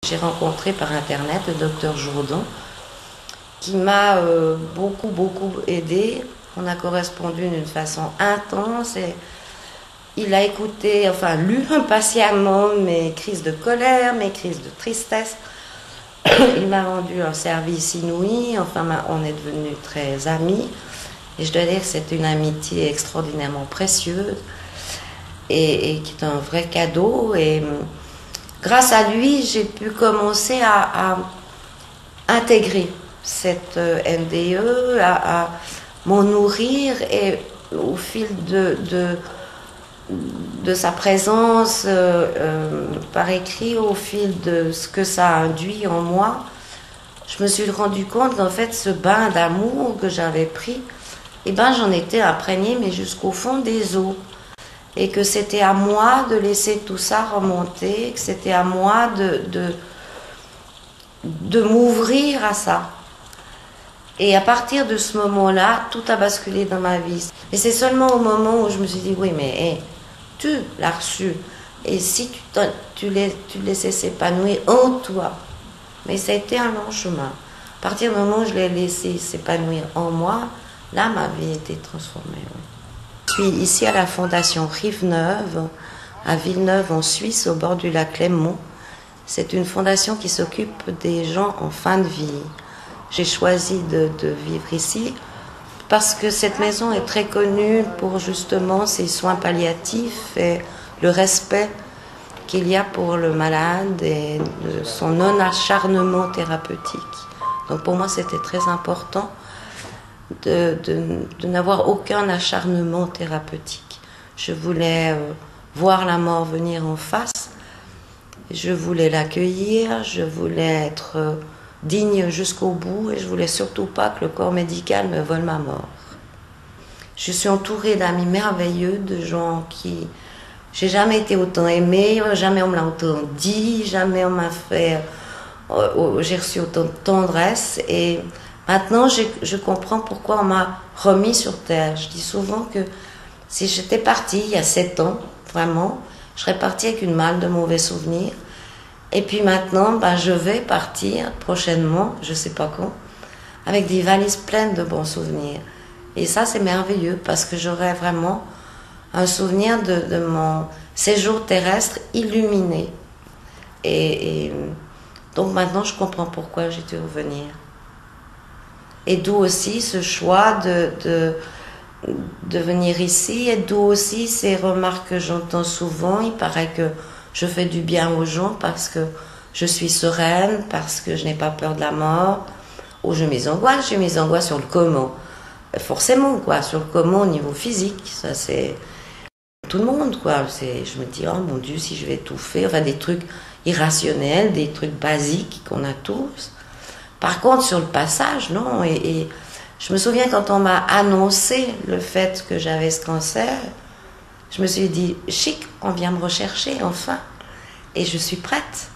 J'ai rencontré par internet le docteur Jourdan qui m'a beaucoup aidé. On a correspondu d'une façon intense et il a écouté, enfin lu patiemment mes crises de colère, mes crises de tristesse. Il m'a rendu un service inouï, enfin on est devenus très amis et je dois dire que c'est une amitié extraordinairement précieuse et qui est un vrai cadeau. Et grâce à lui, j'ai pu commencer à intégrer cette NDE, à m'en nourrir et au fil de sa présence par écrit, au fil de ce que ça a induit en moi, je me suis rendu compte qu'en fait ce bain d'amour que j'avais pris, eh ben, j'en étais imprégnée mais jusqu'au fond des os. Et que c'était à moi de laisser tout ça remonter, que c'était à moi de m'ouvrir à ça. Et à partir de ce moment-là, tout a basculé dans ma vie. Et c'est seulement au moment où je me suis dit, oui, mais hey, tu l'as reçu. Et si tu laissais s'épanouir en toi. Mais ça a été un long chemin. À partir du moment où je l'ai laissé s'épanouir en moi, là, ma vie a été transformée. Oui. Je suis ici à la Fondation Rive-Neuve, à Villeneuve en Suisse, au bord du lac Léman. C'est une fondation qui s'occupe des gens en fin de vie. J'ai choisi de vivre ici parce que cette maison est très connue pour justement ses soins palliatifs et le respect qu'il y a pour le malade et son non-acharnement thérapeutique. Donc pour moi, c'était très important de n'avoir aucun acharnement thérapeutique. Je voulais voir la mort venir en face, je voulais l'accueillir, je voulais être digne jusqu'au bout et je voulais surtout pas que le corps médical me vole ma mort. Je suis entourée d'amis merveilleux, de gens qui... J'ai jamais été autant aimée, jamais on me l'a autant dit, jamais on m'a fait... j'ai reçu autant de tendresse et maintenant je comprends pourquoi on m'a remis sur terre. Je dis souvent que si j'étais partie il y a 7 ans, vraiment, je serais partie avec une malle de mauvais souvenirs. Et puis maintenant, ben, je vais partir prochainement, je ne sais pas quand, avec des valises pleines de bons souvenirs. Et ça, c'est merveilleux parce que j'aurai vraiment un souvenir de mon séjour terrestre illuminé. Et donc maintenant, je comprends pourquoi j'ai dû revenir. Et d'où aussi ce choix de venir ici, et d'où aussi ces remarques que j'entends souvent. Il paraît que je fais du bien aux gens parce que je suis sereine, parce que je n'ai pas peur de la mort, ou j'ai mes angoisses sur le comment. Forcément, quoi, sur le comment au niveau physique, ça c'est tout le monde, quoi. Je me dis, oh mon Dieu, si je vais étouffer, enfin des trucs irrationnels, des trucs basiques qu'on a tous. Par contre, sur le passage, non. Et je me souviens quand on m'a annoncé le fait que j'avais ce cancer, je me suis dit, chic, on vient me rechercher, enfin. Et je suis prête.